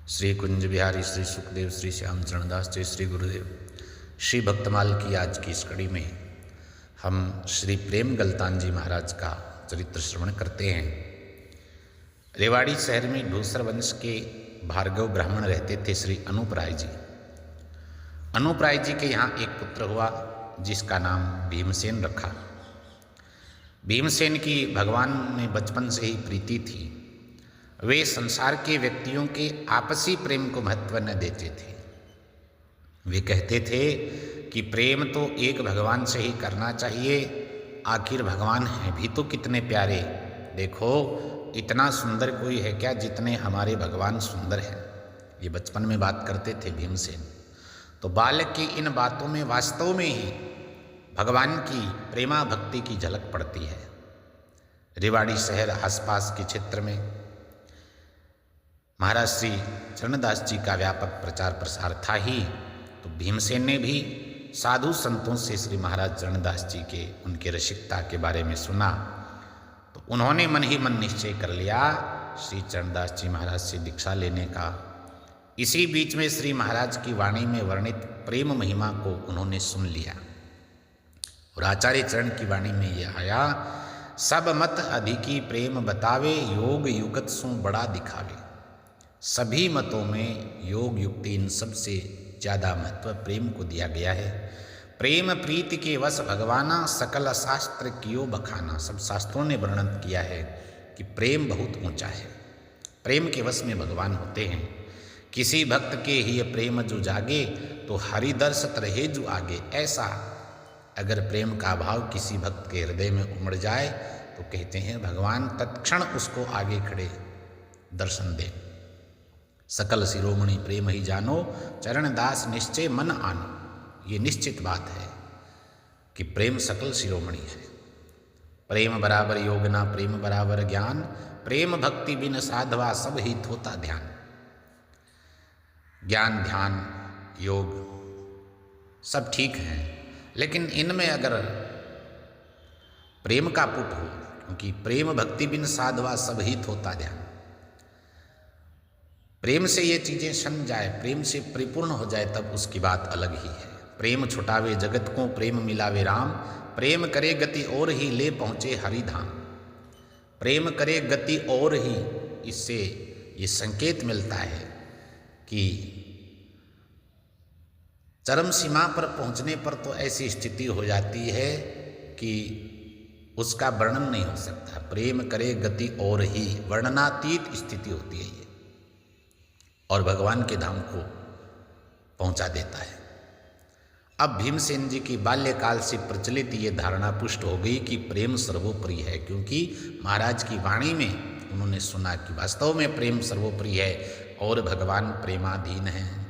श्री कुंज बिहारी, श्री सुखदेव, श्री श्याम चरणदास जय श्री गुरुदेव। श्री भक्तमाल की आज की इस कड़ी में हम श्री प्रेम गलतान जी महाराज का चरित्र श्रवण करते हैं। रेवाड़ी शहर में ढूसर वंश के भार्गव ब्राह्मण रहते थे श्री अनुपराय जी। अनुपराय जी के यहाँ एक पुत्र हुआ जिसका नाम भीमसेन रखा। भीमसेन की भगवान में बचपन से ही प्रीति थी। वे संसार के व्यक्तियों के आपसी प्रेम को महत्व न देते थे। वे कहते थे कि प्रेम तो एक भगवान से ही करना चाहिए, आखिर भगवान हैं भी तो कितने प्यारे। देखो इतना सुंदर कोई है क्या जितने हमारे भगवान सुंदर हैं। ये बचपन में बात करते थे भीमसेन। तो बालक की इन बातों में वास्तव में ही भगवान की प्रेमा भक्ति की झलक पड़ती है। रेवाड़ी शहर आसपास के क्षेत्र में महाराज श्री चरणदास जी का व्यापक प्रचार प्रसार था ही, तो भीमसेन ने भी साधु संतों से श्री महाराज चरणदास जी के उनके रसिकता के बारे में सुना। तो उन्होंने मन ही मन निश्चय कर लिया श्री चरणदास जी महाराज से दीक्षा लेने का। इसी बीच में श्री महाराज की वाणी में वर्णित प्रेम महिमा को उन्होंने सुन लिया और आचार्य चरण की वाणी में यह आया, सब मत अधिकी प्रेम बतावे, योग युगत सु बड़ा दिखावे। सभी मतों में योग युक्ति इन सबसे ज़्यादा महत्व प्रेम को दिया गया है। प्रेम प्रीति के वश भगवाना, सकल शास्त्र कियो बखाना। सब शास्त्रों ने वर्णन किया है कि प्रेम बहुत ऊंचा है। प्रेम के वश में भगवान होते हैं। किसी भक्त के ही प्रेम जो जागे तो हरिदर्शत रहे जो आगे। ऐसा अगर प्रेम का भाव किसी भक्त के हृदय में उमड़ जाए तो कहते हैं भगवान तत्क्षण उसको आगे खड़े दर्शन दे। सकल शिरोमणि प्रेम ही जानो, चरण दास निश्चय मन आनो। ये निश्चित बात है कि प्रेम सकल शिरोमणि है। प्रेम बराबर योग ना प्रेम बराबर ज्ञान, प्रेम भक्ति बिन साधवा सब ही होता ध्यान। ज्ञान ध्यान योग सब ठीक हैं, लेकिन इनमें अगर प्रेम का पुट हो, क्योंकि प्रेम भक्ति बिन साधवा सब ही होता ध्यान। प्रेम से ये चीज़ें सम जाए, प्रेम से परिपूर्ण हो जाए, तब उसकी बात अलग ही है। प्रेम छुटावे जगत को, प्रेम मिलावे राम। प्रेम करे गति और ही, ले पहुँचे हरिधाम। प्रेम करे गति और ही, इससे ये संकेत मिलता है कि चरम सीमा पर पहुँचने पर तो ऐसी स्थिति हो जाती है कि उसका वर्णन नहीं हो सकता। प्रेम करे गति और ही, वर्णनातीत स्थिति होती है ये, और भगवान के धाम को पहुंचा देता है। अब भीमसेन जी की बाल्यकाल से प्रचलित ये धारणा पुष्ट हो गई कि प्रेम सर्वोपरि है, क्योंकि महाराज की वाणी में उन्होंने सुना कि वास्तव में प्रेम सर्वोपरि है और भगवान प्रेमाधीन हैं।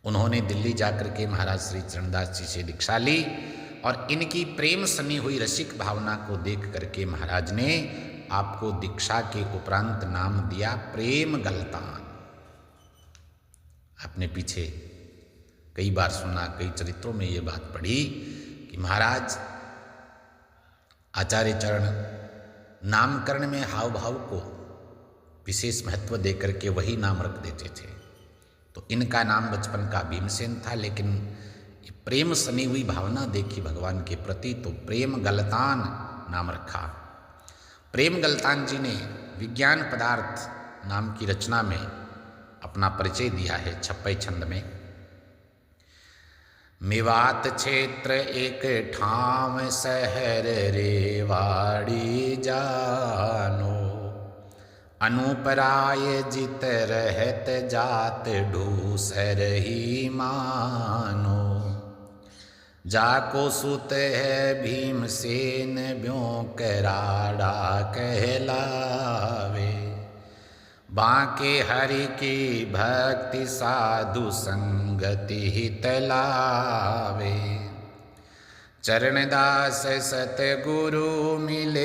उन्होंने दिल्ली जाकर के महाराज श्री चरणदास जी से दीक्षा ली और इनकी प्रेम सनी हुई रसिक भावना को देख करके महाराज ने आपको दीक्षा के उपरांत नाम दिया प्रेम गलतान। आपने पीछे कई बार सुना, कई चरित्रों में ये बात पढ़ी कि महाराज आचार्य चरण नामकरण में हाव भाव को विशेष महत्व देकर के वही नाम रख देते थे। तो इनका नाम बचपन का भीमसेन था, लेकिन ये प्रेम सनी हुई भावना देखी भगवान के प्रति, तो प्रेम गलतान नाम रखा। प्रेम गलतान जी ने विज्ञान पदार्थ नाम की रचना में अपना परिचय दिया है 56 छंद में। मेवात क्षेत्र एक ठाम शहर रेवाड़ी जानो, अनुपराय जित रहत जात ढूसर ही मानो। जाको सुत है भीमसेन ब्यों कराड़ा कहलावे। बांके हरि की भक्ति साधु संगति हित लावे। चरणदास सतगुरु मिले,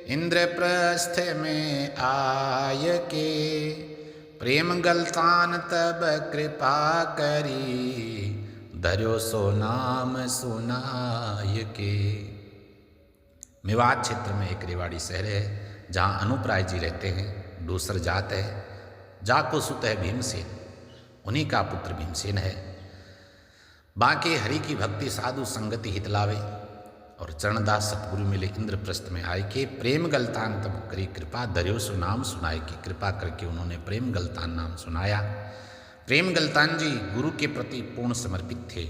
इंद्रप्रस्थ में आय के। प्रेम गलतान तब कृपा करी, धर्यो सो नाम सुनाय के। मेवात क्षेत्र में एक रेवाड़ी शहर है जहाँ अनुपराय जी रहते हैं। दूसर जात है, जाको सुत है भीमसेन, उन्हीं का पुत्र भीमसेन है। बाके हरि की भक्ति साधु संगति हित लावे, और चरणदास सतगुरु मिले इंद्रप्रस्थ में आए के प्रेम गलतान तब करी कृपा धर्यो सु नाम सुनाए की। कृपा करके उन्होंने प्रेम गलतान नाम सुनाया। प्रेम गलतान जी गुरु के प्रति पूर्ण समर्पित थे,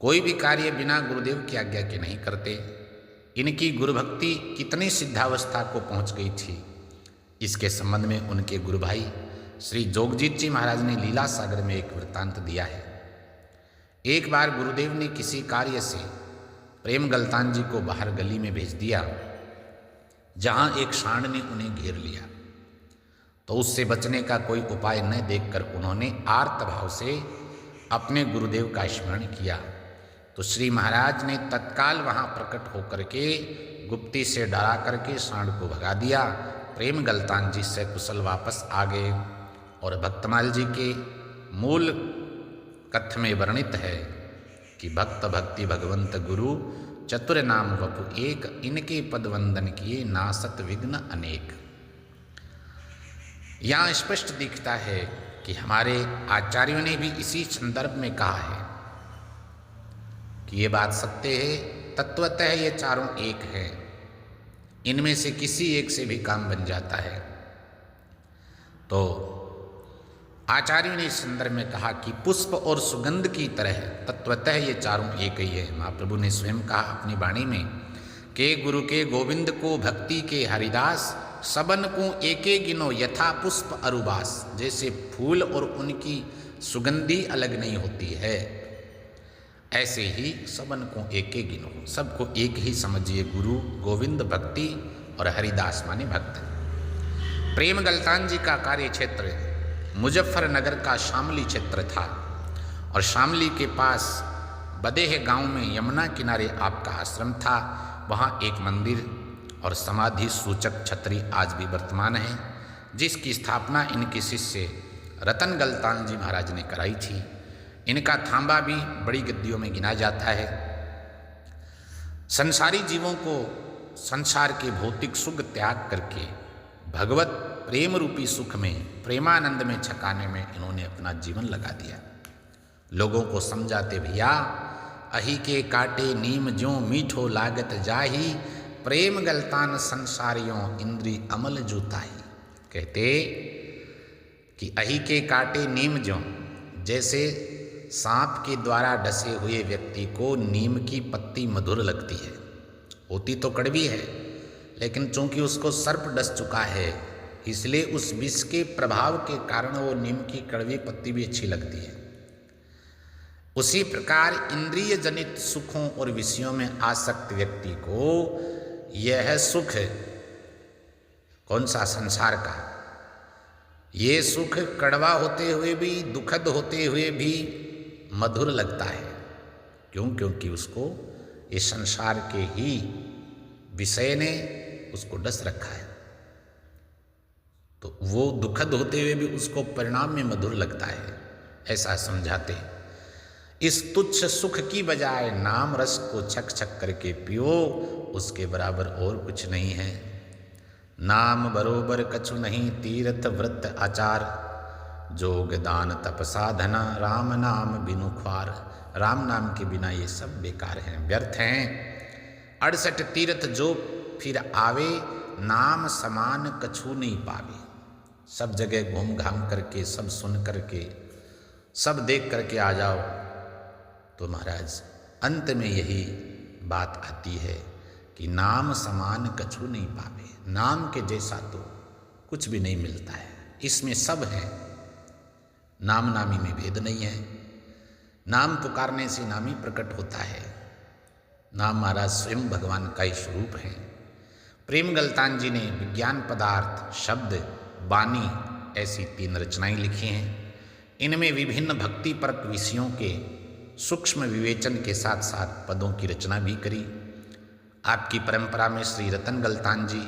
कोई भी कार्य बिना गुरुदेव की आज्ञा के नहीं करते। इनकी गुरु भक्ति कितनी सिद्धावस्था को पहुंच गई थी, इसके संबंध में उनके गुरु भाई श्री जोगजीत जी महाराज ने लीला सागर में एक वृत्तांत दिया है। एक बार गुरुदेव ने किसी कार्य से प्रेम गलतान जी को बाहर गली में भेज दिया, जहां एक सांड ने उन्हें घेर लिया। तो उससे बचने का कोई उपाय न देखकर उन्होंने आर्त भाव से अपने गुरुदेव का स्मरण किया। तो श्री महाराज ने तत्काल वहां प्रकट होकर के गुप्ती से डरा करके सांड को भगा दिया। प्रेम गलतान जी से कुशल वापस आ गए। और भक्तमाल जी के मूल कथ में वर्णित है कि भक्त भक्ति भगवंत गुरु चतुर नाम वपु एक, इनके पद वंदन किए नासत विघ्न अनेक। यहाँ स्पष्ट दिखता है कि हमारे आचार्यों ने भी इसी संदर्भ में कहा है कि ये बात सत्य है, तत्वतः ये चारों एक हैं, इनमें से किसी एक से भी काम बन जाता है। तो आचार्यों ने इस संदर्भ में कहा कि पुष्प और सुगंध की तरह तत्वतः ये चारों एक ही है। महाप्रभु ने स्वयं कहा अपनी वाणी में के गुरु के गोविंद को भक्ति के हरिदास, सबन को एके गिनो यथा पुष्प अरुबास। जैसे फूल और उनकी सुगंधी अलग नहीं होती है, ऐसे ही सबन को एके गिनो, सबको एक ही समझिए, गुरु गोविंद भक्ति और हरिदास माने भक्त। प्रेम गलतान जी का कार्य क्षेत्र मुजफ्फरनगर का शामली क्षेत्र था, और शामली के पास बदेह गांव में यमुना किनारे आपका आश्रम था। वहाँ एक मंदिर और समाधि सूचक छतरी आज भी वर्तमान है, जिसकी स्थापना इनके शिष्य रतन गलतान जी महाराज ने कराई थी। इनका थांबा भी बड़ी गद्दियों में गिना जाता है। संसारी जीवों को संसार के भौतिक सुख त्याग करके भगवत प्रेम रूपी सुख में, प्रेमानंद में छकाने में इन्होंने अपना जीवन लगा दिया। लोगों को समझाते, भैया अही के काटे नीम ज्यों मीठो लागत जाही, प्रेम गलतान संसारियों इंद्री अमल जूताही। कहते कि अही के काटे नीम ज्यों, जैसे सांप के द्वारा डसे हुए व्यक्ति को नीम की पत्ती मधुर लगती है, होती तो कड़वी है, लेकिन चूंकि उसको सर्प डस चुका है इसलिए उस विष के प्रभाव के कारण वो नीम की कड़वी पत्ती भी अच्छी लगती है। उसी प्रकार इंद्रिय जनित सुखों और विषयों में आसक्त व्यक्ति को यह सुख, कौन सा, संसार का, ये सुख कड़वा होते हुए भी, दुखद होते हुए भी मधुर लगता है। क्यों? क्योंकि उसको इस संसार के ही विषय ने उसको डस रखा है, तो वो दुखद होते हुए भी उसको परिणाम में मधुर लगता है, ऐसा समझाते। इस तुच्छ सुख की बजाय नाम रस को छक छक करके पियो, उसके बराबर और कुछ नहीं है। नाम बरोबर कछु नहीं, तीर्थ व्रत आचार, जोग दान तप साधना, राम नाम बिनु ख्वार। राम नाम के बिना ये सब बेकार हैं, व्यर्थ हैं। 68 तीर्थ जो फिर आवे, नाम समान कछु नहीं पावे। सब जगह घूम घाम करके, सब सुन करके, सब देख करके आ जाओ, तो महाराज अंत में यही बात आती है कि नाम समान कछु नहीं पावे। नाम के जैसा तो कुछ भी नहीं मिलता है, इसमें सब है, नाम नामी में भेद नहीं है। नाम पुकारने से नामी प्रकट होता है। नाम महाराज स्वयं भगवान का ही स्वरूप है। प्रेम गलतान जी ने विज्ञान पदार्थ, शब्द, वाणी ऐसी 3 रचनाएं लिखी हैं। इनमें विभिन्न भक्ति परक विषयों के सूक्ष्म विवेचन के साथ साथ पदों की रचना भी करी। आपकी परंपरा में श्री रतन गलतान जी,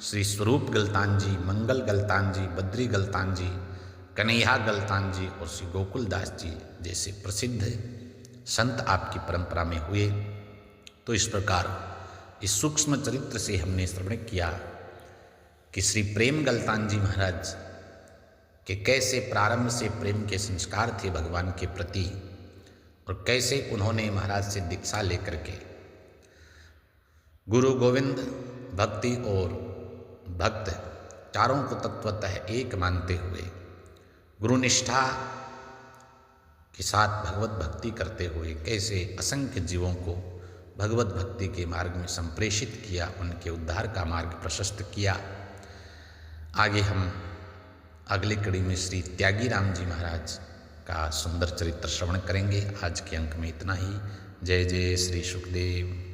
श्री स्वरूप गलतान जी, मंगल गलतान जी, बद्री गलतान जी, कन्हैया गलतान जी और श्री गोकुल दास जी जैसे प्रसिद्ध संत आपकी परंपरा में हुए। तो इस प्रकार इस सूक्ष्म चरित्र से हमने श्रवण किया कि श्री प्रेम गलतान जी महाराज कि कैसे प्रारंभ से प्रेम के संस्कार थे भगवान के प्रति और कैसे उन्होंने महाराज से दीक्षा लेकर के गुरु गोविंद, भक्ति और भक्त चारों को तत्वतः एक मानते हुए गुरुनिष्ठा के साथ भगवत भक्ति करते हुए कैसे असंख्य जीवों को भगवत भक्ति के मार्ग में संप्रेषित किया, उनके उद्धार का मार्ग प्रशस्त किया। आगे हम अगली कड़ी में श्री त्यागी राम जी महाराज का सुंदर चरित्र श्रवण करेंगे। आज के अंक में इतना ही। जय जय श्री सुखदेव।